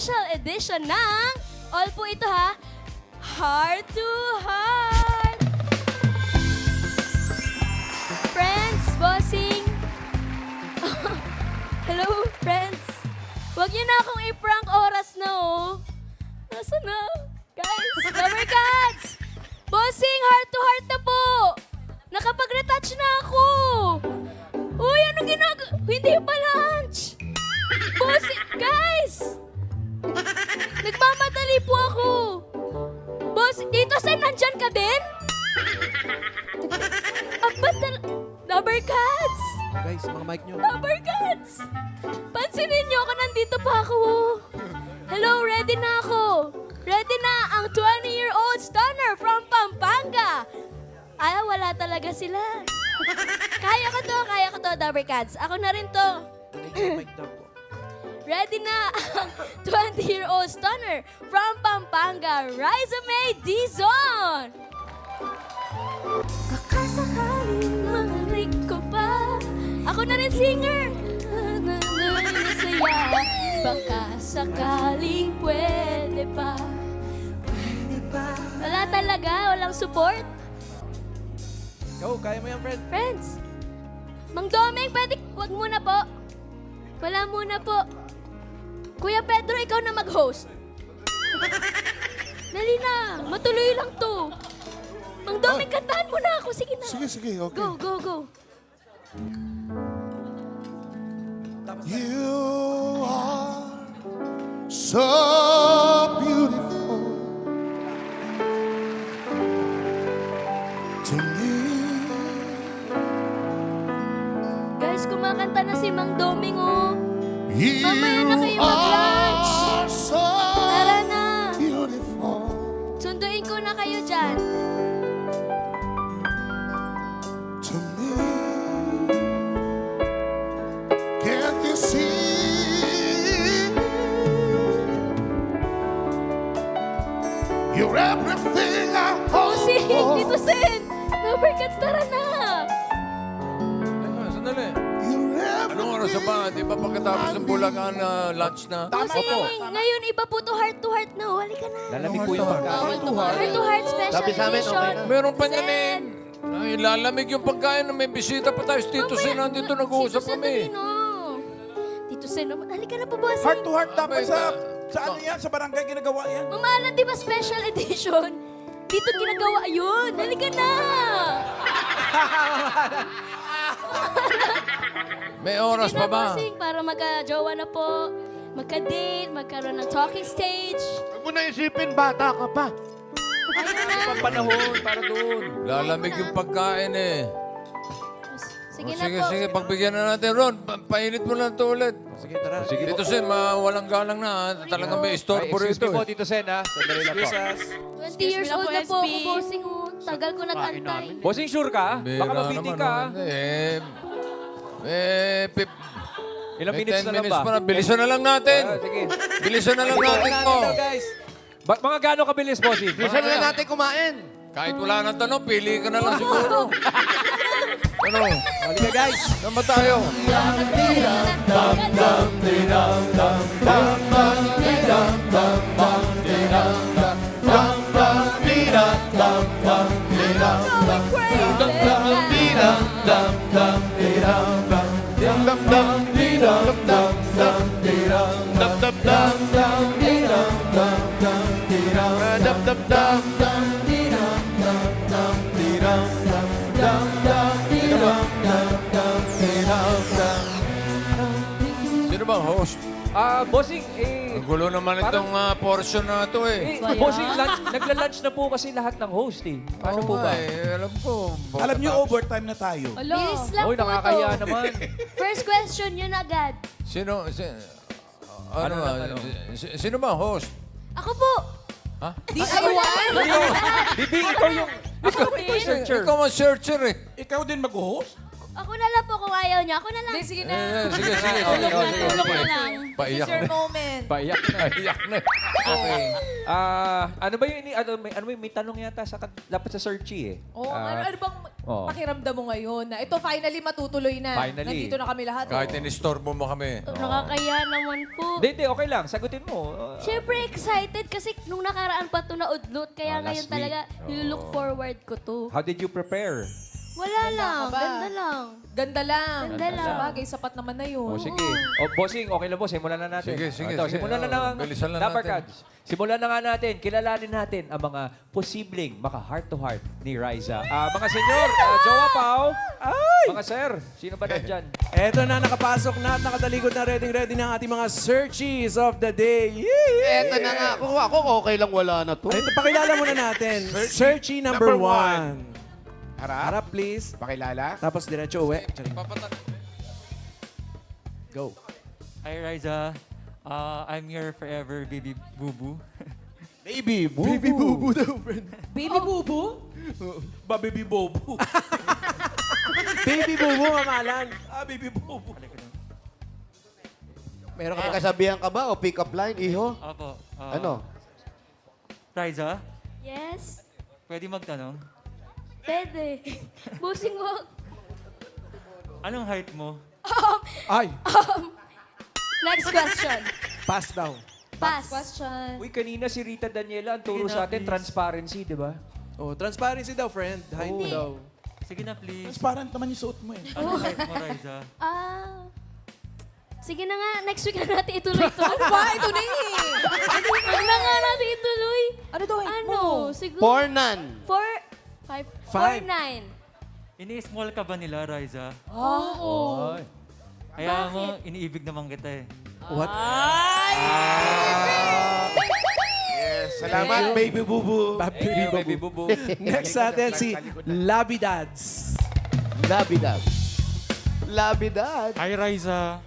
special edition ng all po ito ha, Heart to Heart. Friends, bossing. Hello, friends. Huwag niyo na akong i-prank oras na oh. Nasaan na? Guys, Lover Cats! Bossing, heart to heart na po! Nakapag-retouch na ako! Uy, anong Hindi pa lunch! Bossing, guys! Nagmamadali po ako! Boss, dito Sam, nandyan ka din? Lover Cats! Guys, mga mic nyo. Lover Cats! Pansinin niyo ako, nandito pa ako. Hello, ready na ako. Ready na ang 20-year-old stunner from Pampanga. Ay, wala talaga sila. Kaya ko to, Lover Cats. Ako na rin to. Mic daw po. Ready na ang 20-year-old stunner from Pampanga, Riza May Dizon. Kakasakaling mahalik ko pa. Ako na rin singer. Saya, baka sakaling pwede pa. Wala talaga, walang support. Go, kaya mo yan, friend. Friends, Mang Domeng, pwede, wag muna po. Wala muna po. Kuya Pedro, ikaw na mag-host. Dali na, matuloy lang to. Mang Domeng, kantahan mo na ako. Sige na. Sige, okay. Go, go, go. You are so beautiful to me. Guys, kumakanta na si Mang Domeng, oh. You Mamaya na kayo mag-lunch. are so Tara na. beautiful. Sunduin ko na kayo dyan. To me, can't you see? You're everything I hope Si for. Tito Sen. Lover Cats, tara na. Sandali. You're Anong oras na ba? Di ba pagkatapos ng Bulacan lunch na? Kasi ngayon iba po to heart to heart na. Oh. Halika na. Lalamig po yung pagkain. Heart to heart special Sabi sa amin, edition. okay na. Meron pa niyan Sen. Ay, lalamig yung pagkain na may bisita pa tayo. Tito Sen, nandito nag-uusap Tito Sen, kami. dali, no. Tito Sen, halika na po, boss. Heart to heart dapat Abay, sa ano yan? Sa barangay ginagawa yan. Mamahalan, di ba special edition? Dito ginagawa yun. Halika na. May oras Sige pa na, ba? bossing, para magka-jowa na po. Magka-date, magkaroon ng talking stage. Huwag mo na isipin, bata ka pa. Ayun na. Panahon para doon. Lalamig yung pagkain eh. Sige na Sige, po. sige, pagbigyan na natin. Ron, painit mo lang ito ulit. Sige, tara. Tito Sen, walang galang na. Ha? Talagang may istorbo Excuse rito. me po, Eh. Tito Sen, ha? Sandali lang po. 20 years old na po ako, bossing. Oh. Tagal ko nag-antay. Bossing, sure ka? Bira Baka mabiting naman, ka. Ilang 10 minutes na lang minutes ba? pa na. Bilisan na lang natin. Sige. Bilisan na lang natin to. guys. Mga gaano kabilis, Bossing? Bilisan na lang natin kumain. Kahit wala nang tanong, pili ka na lang siguro. Ano? Halika, guys. Nama tayo. Sino bang host? Bossing, Ang gulo naman itong portion na ito eh. Bossing, nagla-lunch na po kasi lahat ng host eh. Paano Oo po ba? nga eh, alam ko. Alam niyo, overtime na tayo. Bilis lang Uy, po nakakaya to. naman. First question yun agad. Sino Ano ba? lang, ano? Sino ba ang host? Ako po. Ha? Bibi, ikaw yung... Ikaw yung searcher. Ikaw ang searcher eh. Ikaw din mag-host? Ako na lang po kung ayaw niya. Ako na lang. Hindi, sige na. Sige. Tulog na, tulog na lang. Paiyak It's your na. moment. Paiyak na. Paiyak na. Okay. Ano ba yung, may tanong yata dapat sa searchy eh. Oh, ano bang Oo. pakiramdam mo ngayon na ito finally matutuloy na. Finally. Nandito na kami lahat. Kahit oh. inistorbo mo kami. Nakakaya naman po. Hindi, okay lang. Sagutin mo. Siyempre excited kasi nung nakaraan pa ito na-udlot. Kaya Last ngayon week. talaga nilook forward ko to. How did you prepare? Wala lang. ka ba? Ganda lang. Ganda lang. Ganda lang. Sabagay, sapat naman na yun. O sige. O bossing, okay lang boss. Simulan na natin. Sige. Simulan na lang. Bilisan lang Dapper natin. Cats. Simulan na nga natin. Kilalanin natin ang mga posibleng maka-heart-to-heart ni Riza. Mga senyor, Jowa Pao. Mga sir, sino ba nandyan? Eto na, nakapasok na at nakatalikod na ready na ang ating mga searchies of the day. Eto na nga. Kung ako, okay lang wala na to. Ito, pakilala muna natin. Searchy number one. Harap, please. Pakilala? Tapos diretso uwi. Charing. Go. Hi, Riza. I'm your forever baby boo-boo. Baby, boo. Baby boo daw, friend. Baby bubu? Baby Bobo. Baby boo mamalan. Baby Bobo. Meron kang kasabihan ka ba o pick-up line, iho? Opo. Ano? Riza, Yes. pwede magtanong? Pwede. Busing mo. Anong height mo? Ay, Next question. pass daw. Pass. Question. Uy, kanina si Rita Daniela ang turo Sige na, sa atin, please. transparency, di ba? Oh, transparency daw, friend. Height Hindi. daw. Sige na, please. Transparent naman yung suot mo eh. Anong height mo, Riza? Sige na nga, next week na natin ituloy to. Ba, ito na eh. Huwag na nga natin ituloy. Ano daw height Ano? mo? Siguro. For none. 4'9". Ini-small ka ba nila, Riza? Oo. Kaya mo, iniibig naman kita eh. What? Salamat, baby boo-boo. Baby bubu. Next natin si Labidads. Labidad. Labidad. Hi, Riza.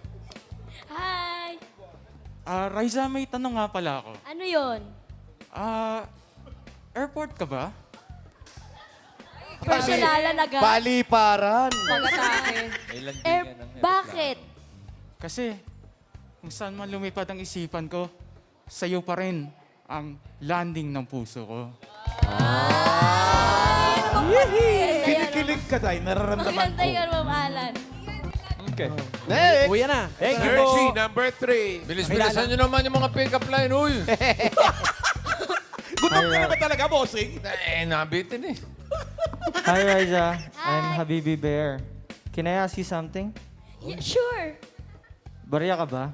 Hi. Riza, may tanong nga pala ako. Ano yon? Airport ka ba? Personalan agad. Paliparan. Pag-atake. Bakit? Kasi, kung saan man lumipad ang isipan ko, sa'yo pa rin ang landing ng puso ko. Kinikilig ka tayo, nararamdaman Maganda ko. yun, Ma'am Alan. Okay. Next. Uwi na. Thank you po. number 3. Bilis-bilisan nyo naman yung mga pick-up line, uy. Gutom ka na ba talaga, bossing? Nabitin eh. Hi, Riza. I'm Hi. Habibi Bear. Can I ask you something? Yeah, sure. Barya ka ba?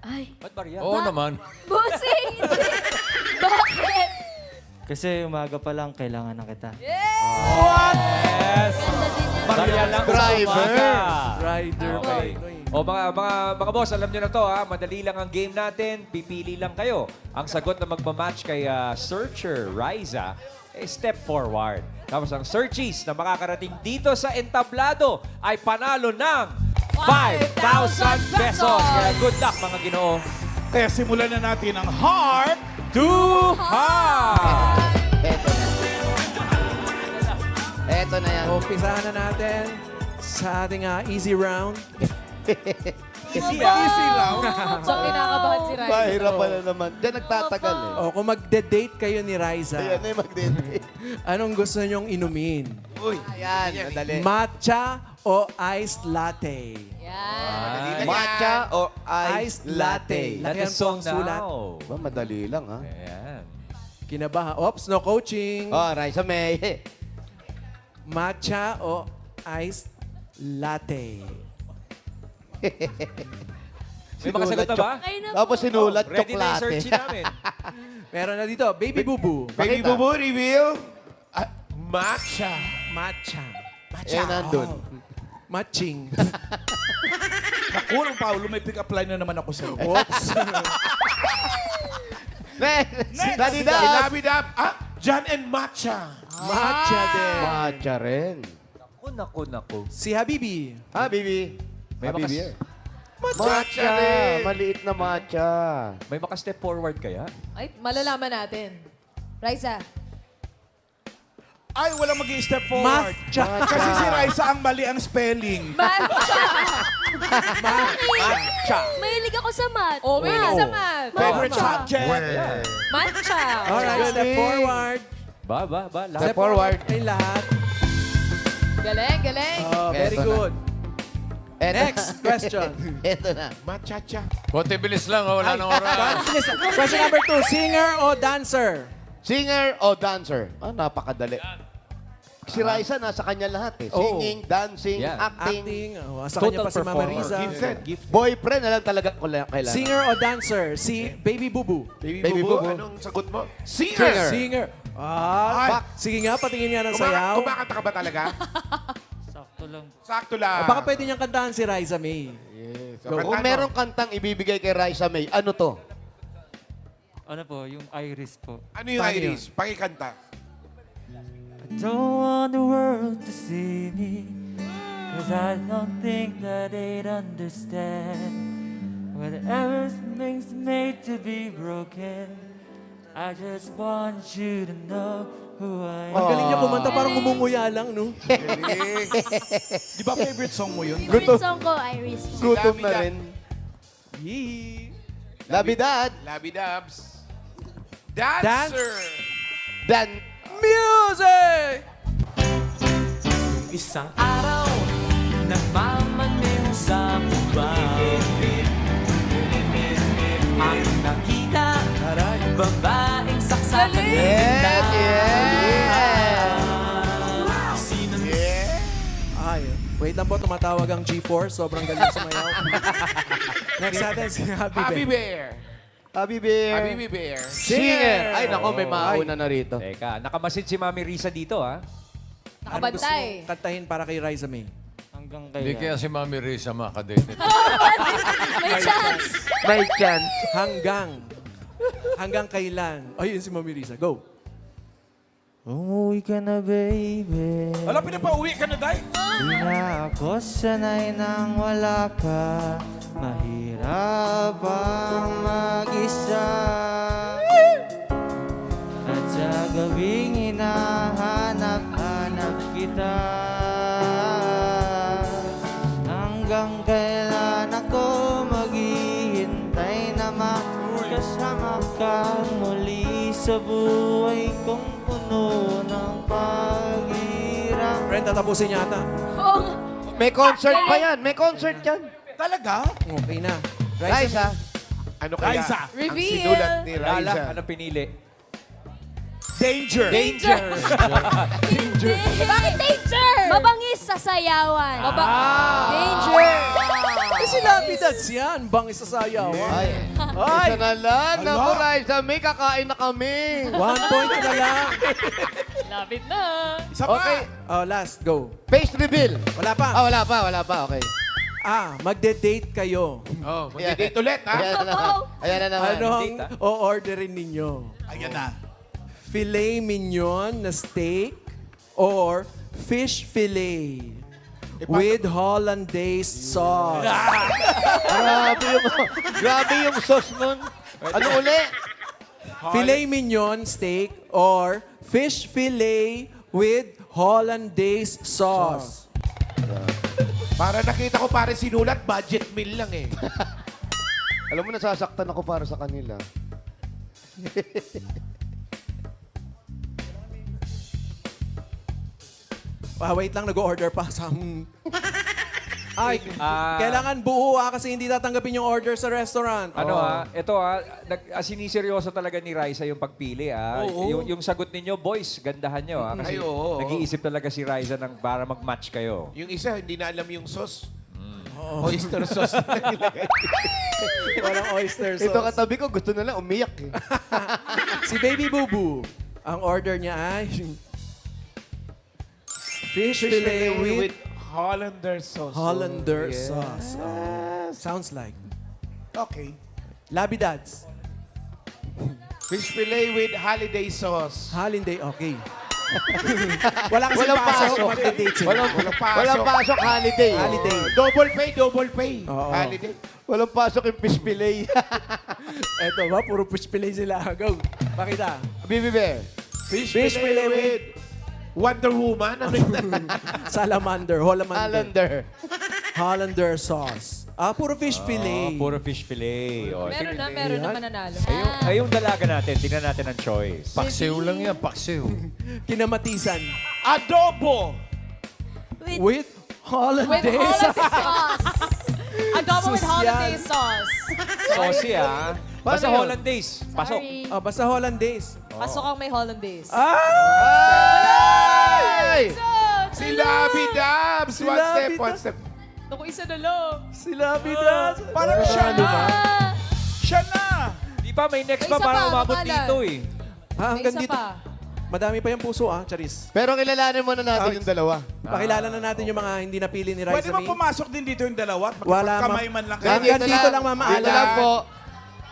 Ay, Ba't Maria? Oo naman. bossing! Hindi. Bakit? Kasi umaga pa lang, kailangan na kita. Ganda din yan. Maria lang sa Driver. umaga. Rider pa Okay. O mga boss, alam nyo na to ha. Madali lang ang game natin. Pipili lang kayo. Ang sagot na magmamatch kay Searcher Riza, step forward. Tapos ang searchies na makakarating dito sa entablado ay panalo ng 5,000 pesos. Kaya good luck mga ginoo. Kaya simulan na natin ang heart. To heart! Eto na yan. Umpisahan na natin sa ating easy round. Easy Easy lang. So, kinakabahan si Rai. Mahirap pala naman. Diyan nagtatagal eh. O, kung magde-date kayo ni Riza, Ayan na yung magdede. anong gusto nyong inumin? Uy. Ayan, madali. Matcha o iced latte? Yan. Matcha o Iced latte. That Lakihan is po so ang sulat. now. Ba, madali lang ha. Ayan. Kinabaha. Ops, no coaching. Oh, Raisa May. Matcha o iced latte? May mga sagot na ba? Kayo na Tapos po. sinulat Ready na yung tsoklate. searchy namin. Meron na dito, baby bubu. Baby Bubu, reveal. Matcha. Matcha. Eh, nandun. Matching. Naku, nung Paolo, may pick-up line na naman ako sa'yo. Oops. Next! Kandidat! Labidab. John and Matcha. Matcha din. Matcha rin. Naku. Si Habibi. Ha, Bibi? May Ha, Bibi? makas- Matcha! Maliit na matcha. May maka-step forward kaya? Ay, malalaman natin. Raisa. Ay, walang mag-i-step forward. Matcha. Kasi si Raisa ang mali ang spelling. Matcha. Mahilig ako sa math. Oh, may Math. sa math. Favorite Matcha. subject. Matcha. Alright, step forward. Ba. Step forward. Ay, lahat. Galing, galing. Oh, very Eto na. good. Next question. Ito na. Machacha. Konti bilis lang, wala nang oras. Question number 2. Singer o dancer? Singer o dancer? Napakadali. Si Raisa, nasa kanya lahat eh. Oo. Singing, dancing, Yeah. acting. Acting. Oh, sa kanya pa si Mama performer. Riza. Boyfriend na lang talaga kailangan. Singer o dancer? Si Baby Bubu. Baby Bubu. Anong sagot mo? Singer. Singer. Sige nga, patingin nga ng sayaw. Kumakanta ka ba talaga? Sakto lang. Sakto lang. Baka pwede niyang kantahan si Raisa May. So, Kung kanta mo. merong kantang ibibigay kay Raisa May, ano to? Ano po, yung iris po. Ano yung Paano Iris? Pakikanta. I don't want the world to see me, 'cause I don't think that they'd understand. Whatever makes made to be broken, I just want you to know who I am. Ang galing niya kumanta, parang ngumunguya lang, no? Di ba favorite song mo yun? Favorite song ko, Iris. Gutom na Labida. rin. Yee. Labidad. Labidabs. Dancer. Dan. Music! Isang araw, nagmamanim sa bubay. Ang nakita, babaeng saksakan Yes, Sino Ay, wait lang po, tumatawag ang G4. Sobrang galing sumayaw. Next natin si Happy Happy Bear. Bear. Happy Bear. Happy Bear. Singer. Ay, nako, may mauna na rito. Teka, nakamasid si Mami Risa dito, ha? Ano gusto Nakabantay. mong kantahin para kay Raisa May? Hanggang Hindi kaya. kaya si Mami Risa makadate. May chance. May chance. Hanggang kailan? Ayun si Mami Risa. Go. Umuwi ka na, baby. Alam, pinapauwi ka na, Day. Di na ako sanay nang wala ka. Mahirap ang mag-isa. At sa gabing hinahanap-hanap kita. Hanggang kailan ako maghihintay na makasama ka muli sa buhay kong puno ng paghirap. Friend, tatapusin niya ata. Oo nga. May concert pa yan. May concert yan. Talaga? Okay na. Raisa. Ano kaya Raisa. ang Reveal. sinulat ni Lala, Raisa? ano pinili? Danger. Danger. Hindi. Bakit danger? Mabangis sa sayawan. Danger. Eh, si Lapidads yan. Bangis sa sayaw. Ay. Ay! Isa na lang. Naku, Raisa, may kakain na kami. 1 point na lang. Lapit na. Isa pa. Okay. Oh, last. Go. Face reveal. Wala pa. Wala pa. Okay. Magde-date kayo. Oh, mag-date ulit, ha? Ayan na naman. Ayan na naman. Ano ang o-orderin ninyo? Ayan na. Filet mignon na steak or fish fillet with hollandaise sauce? Grabe yung sauce nun. Ano uli? Filet mignon steak or fish fillet with hollandaise sauce? Para nakita ko pare sinulat, budget meal lang eh. Alam mo, nasasaktan ako para sa kanila. Wait lang, nag-order pa. Ay, Ah. kailangan buo kasi hindi tatanggapin yung order sa restaurant. Ano ito siniseryoso talaga ni Raisa yung pagpili yung sagot ninyo, boys, gandahan nyo kasi Ay, oo. nag-iisip talaga si Raisa ng para mag-match kayo. Yung isa, hindi na alam yung sauce. Oyster sauce. Walang oyster sauce. Ito katabi ko, gusto na lang umiyak. Eh. Si Baby Bubu, ang order niya ay fish fillet with Hollander sauce. Hollander sauce. Oh, sounds like. Okay. Labidads. Fish fillet with holiday sauce. Holiday, okay. Wala kasi Walang pasok. pasok. Magde-date sila. Walang pasok. Walang pasok, holiday. Holiday. Double pay. Oo. Holiday. Walang pasok yung fish fillet. Eto ba, puro fish fillet sila. Go. Pakita. Bibi Bear. Fish fillet with Wonder Woman? Ano yun? Salamander. Calendar. Hollander sauce. Puro fish fillet. Puro fish fillet. O, Meron na, meron na mananalo. Ay, yung dalaga natin, tingnan natin ang choice. Paksiw lang yan, paksiw. Kinamatisan. Adobo. With With hollandaise. sauce. Adobo with Social. holiday sauce. Saucy ah. Basta yun? hollandaise. Pasok. sorry. Basta hollandaise. Pasok ang may hollandaise. Ay! Si Labi Dabs! Si One Labi step, one Dabs. step. Naku, isa na lang. Sila bidas. Parang siya na. Siya na. Di ba, may next May pa isa para pa, umabot pangalan. dito eh. May Hanggang isa dito. pa. Madami pa yung puso Charis. Pero kilalanin muna natin yung dalawa. Pakilala na natin yung mga hindi napili ni Pwede Raisa ba May. pumasok din dito yung dalawa? at Wala, Kamay man lang kayo. Hanggang dito lang, Mama Dito Alan. lang po.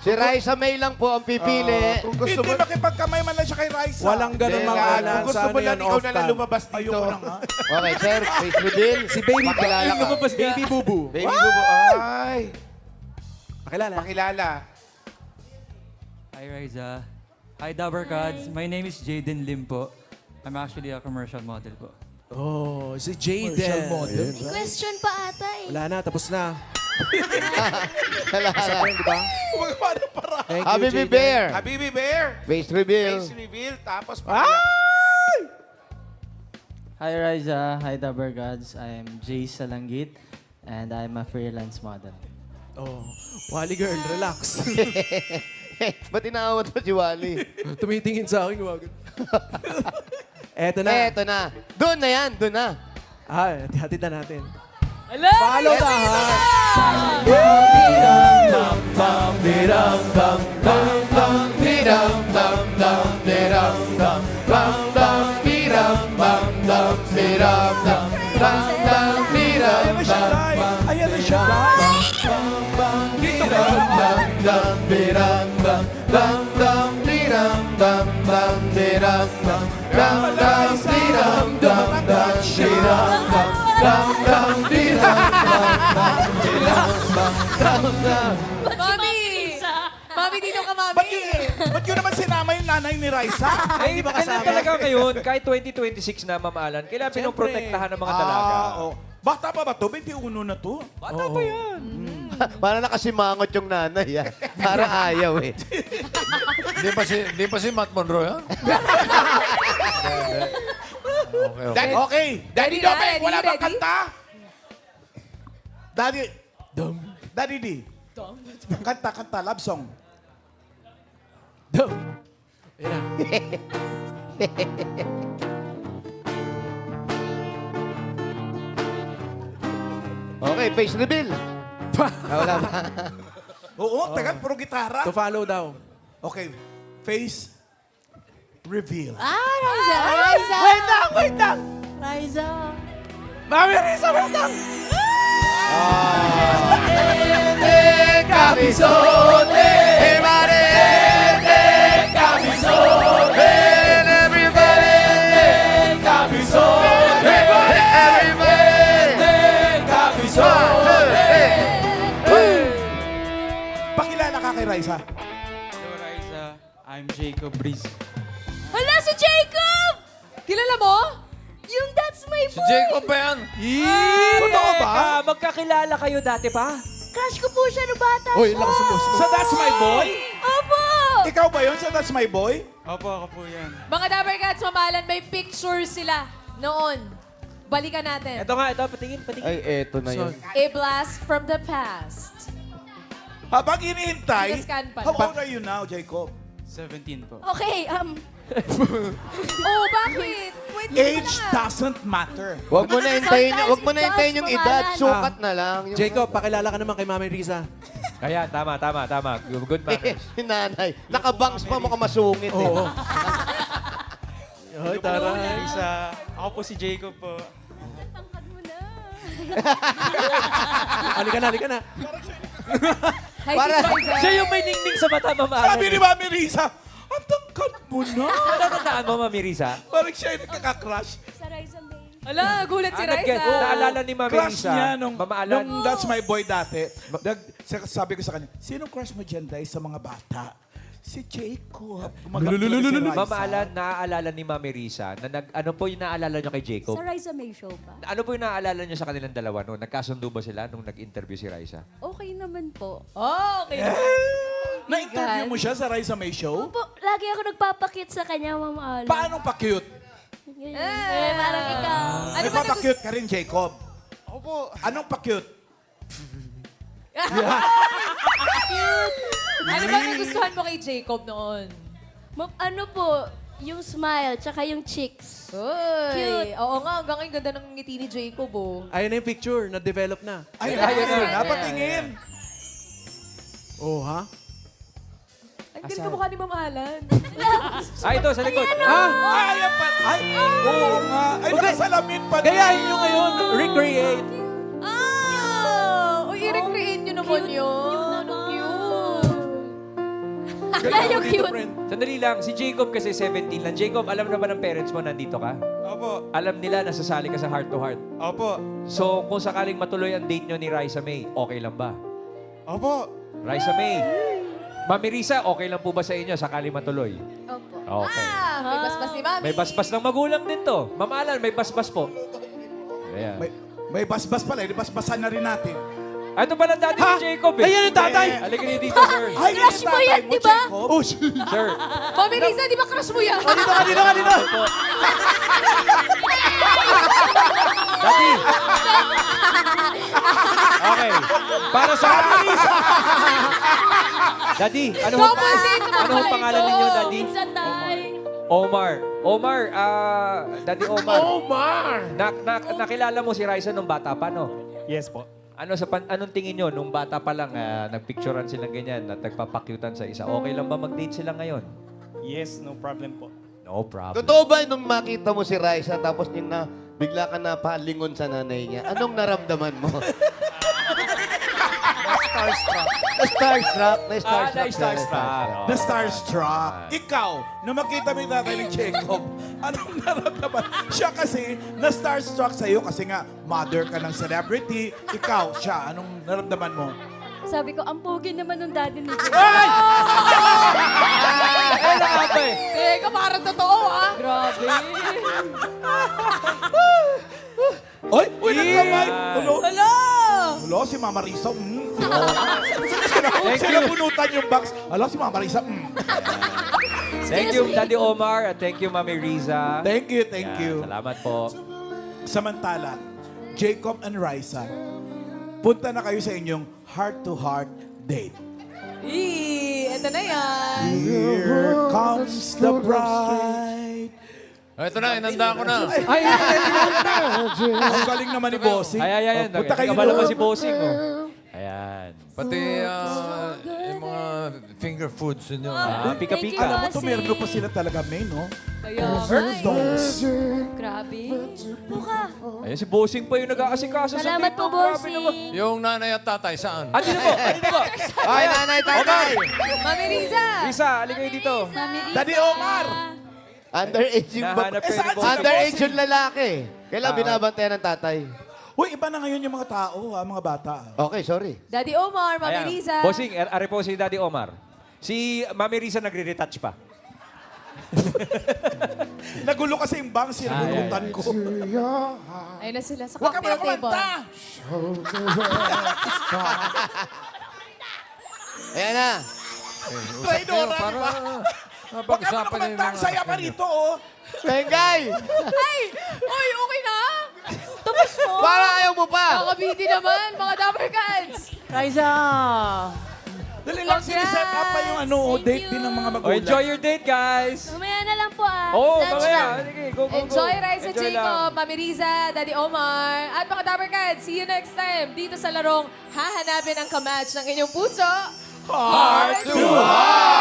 Si Raisa May lang po ang pipili. Kung gusto Hindi mo, makipagkamay man lang siya kay Raisa. Walang ganun Hindi, mga nga. Alan. Kung gusto Sa mo ano lang, yan, ikaw off na lang cam. lumabas dito. Ayoko na nga. Okay, sir. Face reveal. Si Baby Pakilala ka. Baby Bubu. Baby Bubu. Ay! Pakilala. Pakilala. Hi, Riza. Hi, Dabber Gods. My name is Jaden Lim po. I'm actually a commercial model po. Oh, si Jaden. May question pa ata eh. Wala na, tapos na. Wala na. Di ba? Paano para? Thank you, Habibi Jaden. Bear. Habibi Bear. Face reveal. Face reveal. Tapos Hi, Riza. Hi, Dabber Gods. I'm Jay Salanggit, and I'm a freelance model. Oh, Wally girl, relax. Ba't inaawat mo si Wally? Tumitingin sa akin, wag. Eto na. Eto na. Doon na yan. Doon na. Hatid na natin. Ala! Follow the heart. Ayan na siya, Day. Ayan na siya. Dito ka. Mami! Mami, dito ka, Mami! Ba't yun naman sinama yung nanay ni Raisa? Ay, kailangan talaga ngayon, kahit 2026 na, Ma'am Alan, kailangan pinoprotektahan ng mga dalaga. Oh. Bata pa ba to? 21 na to. Bata pa yan. Para nakasimangot yung nanay. Para ayaw eh. Hindi pa si Matt Monroe, ha? Daddy, Okay. Daddy Ready na? Dobek, wala Ready? bang kanta? Daddy D. Kanta, love song. Okay, face reveal. Wala ba? Oo, tagal, puro gitara. To follow daw. Okay, face reveal. Raisa! Raisa! Wait lang! Raisa! Mami Risa, wait lang! Pakilala ka kay Raisa. Hello, Riza. I'm Jacob Breeze. Hala, si Jacob! Kilala mo? Yung That's My Si Boy! Jacob ba yan? Totoo ba? Magkakilala kayo dati pa? Crush ko po siya nung bata Uy, siya. lakas mo. Sa That's My Boy? Opo! Ikaw ba yun sa That's My Boy? Opo, ako po yan. Mga Dabber Cats, mamalan, may picture sila noon. Balikan natin. Ito nga, ito, patingin. Ay, eto na yun. A blast from the past. Habang hinihintay, Sinascan pa. how old are you now, Jacob? 17 po. Okay, Oh, bakit? Pwede Age ka na. doesn't matter. Huwag mo na hintayin, Sometimes huwag mo na it hintayin does, yung Mama edad. Alan. Sukat na lang. Yung Jacob, pakilala ka naman kay Mami Risa. Kaya, tama. Good manners. yung nanay. Nakabangs pa, mukhang masungit eh. Oo. Ay, taray. Riza, ako po si Jacob po. tangkad mo na. Halika na. Hi, Para- Tito Riza. Siya yung may ningning sa mata, Ma'am Alan. Sabi ni Mami Risa, ang tangkad mo na. Natatandaan mo, Mami Risa? Parang siya yung nagkaka-crush. Sa Raisa May. Ala, gulat si nag-get. Riza. Naalala ni Mami Crush Risa. niya nung Mama Alan. That's My Boy dati. Sabi ko sa kanya, sino crush mo dyan, Day, sa mga bata? Si Jacob. Ma'am Alan, naaalala ni Mami Risa na ano po yung naaalala nyo kay Jacob? Sa Rise May Show ba? Ano po yung naaalala nyo sa kanilang dalawa no? Nagkasundo ba sila nung nag-interview si Raisa? Okay naman po. Oh, okay. Na-interview mo siya sa Raisa May Show? Opo, lagi ako nagpapakit sa kanya, Ma'am Alan. Paano pa-cute? Parang ikaw. Ano ba Nagpapa-cute ka rin, Jacob? Opo. Anong pa-cute? Ano ba nagustuhan mo kay Jacob noon? Ano po, yung smile, tsaka yung cheeks. Uy, Cute. oo nga, hanggang ngayon ganda ng ngiti ni Jacob, oh. Ayun na yung picture, na-develop na. Ay, Ayun na. napatingin. Oh, ha? Ay, hindi ka mukha ni Ma'am Alan. Ito, sa likod. Ay, yan pa. Ay, oo nga. Ay, nakasalamin pa din. Gayahin nyo ngayon, recreate. Uy, i-recreate nyo naman yun. Ano cute. Yan yung cute. Sandali lang, si Jacob kasi 17 lang. Jacob, alam na ba ng parents mo nandito ka? Opo. Alam nila nasasali ka sa Heart to Heart. Opo. So, kung sakaling matuloy ang date nyo ni Raisa May, okay lang ba? Opo. Raisa May, Mami Risa, okay lang po ba sa inyo sakaling matuloy? Opo. Okay. May basbas ni Mami. May basbas ng magulang din to. Ma'am Alan, may basbas po. Ayan. May basbas pala. Basbasan na rin natin. Ito pala daddy ni Jacob eh. Ayan yung tatay! Halika niyo dito, sir. Ay, Crush mo yan, di ba? Oh, Sir. Mami Risa, di ba crush mo yan? Dito! Daddy. Okay. Para sa Daddy, ano ho, Double date naman ano ho pala pangalan ito. ninyo, Daddy? Minsan tayo. Omar, Daddy Omar. Omar! Nakilala mo si Raisa nung bata pa, no? Yes po. Anong tingin nyo nung bata pa lang nagpicturean silang ganyan at nagpapakyutan sa isa? Okay lang ba mag-date sila ngayon? Yes, no problem po. No problem. Totoo ba nung makita mo si Raisa tapos yung bigla ka na palingon sa nanay niya? Anong naramdaman mo? Starstruck. Na-starstruck. The starstruck. Ikaw, nung makita mo yung tatay ni Jacob, anong naramdaman? Siya kasi, na-starstruck sa'yo kasi nga, mother ka ng celebrity. Ikaw, siya, anong naramdaman mo? Sabi ko, ang pogi naman ng daddy ni Jacob. Teka, parang totoo, ah. Grabe. Oy, nagkamay! Ulo, Hello! ulo, si Mama Risa. Thank Sila you. punutan yung box. Alo, si Mama Risa. Thank you, Daddy Omar, at thank you, Mami Riza. Thank you, thank Yan, you. Salamat po. Samantala, Jacob and Raisa, punta na kayo sa inyong heart-to-heart date. Eto na yan. Here comes the bride. Ito na, inanda ko na. Ang galing naman ni Bossing. Ayan. Punta kayo Nagkabala pa doon. si Bossing, oh. Ayan. Pati yung mga finger foods ninyo. Pika-pika. Thank you, Alam mo, Bossing. tumerno pa sila talaga, May, no? Kaya, Grabe. Buka. Ayan, si Bossing pa yung nag-aasikaso sa Salamat date. po, Grabe naman. bossing. Yung nanay at tatay, saan? Andito po. Ay, nanay, tatay! Mami Risa. Risa, halika kayo dito. Mami Risa. Daddy Omar! Underage yung Nahanap kayo ni saan Bossing. Underage yung lalaki. Kailan binabantayan ng tatay? Uy, iba na ngayon yung mga tao, mga bata. Okay, sorry. Daddy Omar, Mami Ayan. Risa. Bossing, ari po si Daddy Omar. Si Mami Risa nagre-retouch pa. Nagulo kasi yung bangs, sinagulutan ko. Ayun na sila sa Huwag ka cocktail muna table. kumanta! Ayan na. Traidora, Para di ba? Huwag ka muna mapag-usapan yung kumanta, ang mga... saya pa rito, oh. Tengay! Ay! Uy, okay na? Tapos mo. Para ayaw mo pa! Nakabiti naman, mga Dapper Cats. Raisa! Dali lang, siniset up pa yung Thank date you. din ng mga Oh, magulang. enjoy your date, guys. Mamaya na lang po Oh, Lunch mamaya. lang. Sige, go. Enjoy Raisa Enjoy Jacob, lang. Mami Riza, Daddy Omar, at mga Dapper Cats. See you next time dito sa larong hahanapin ang kamatch ng inyong puso. Heart to heart!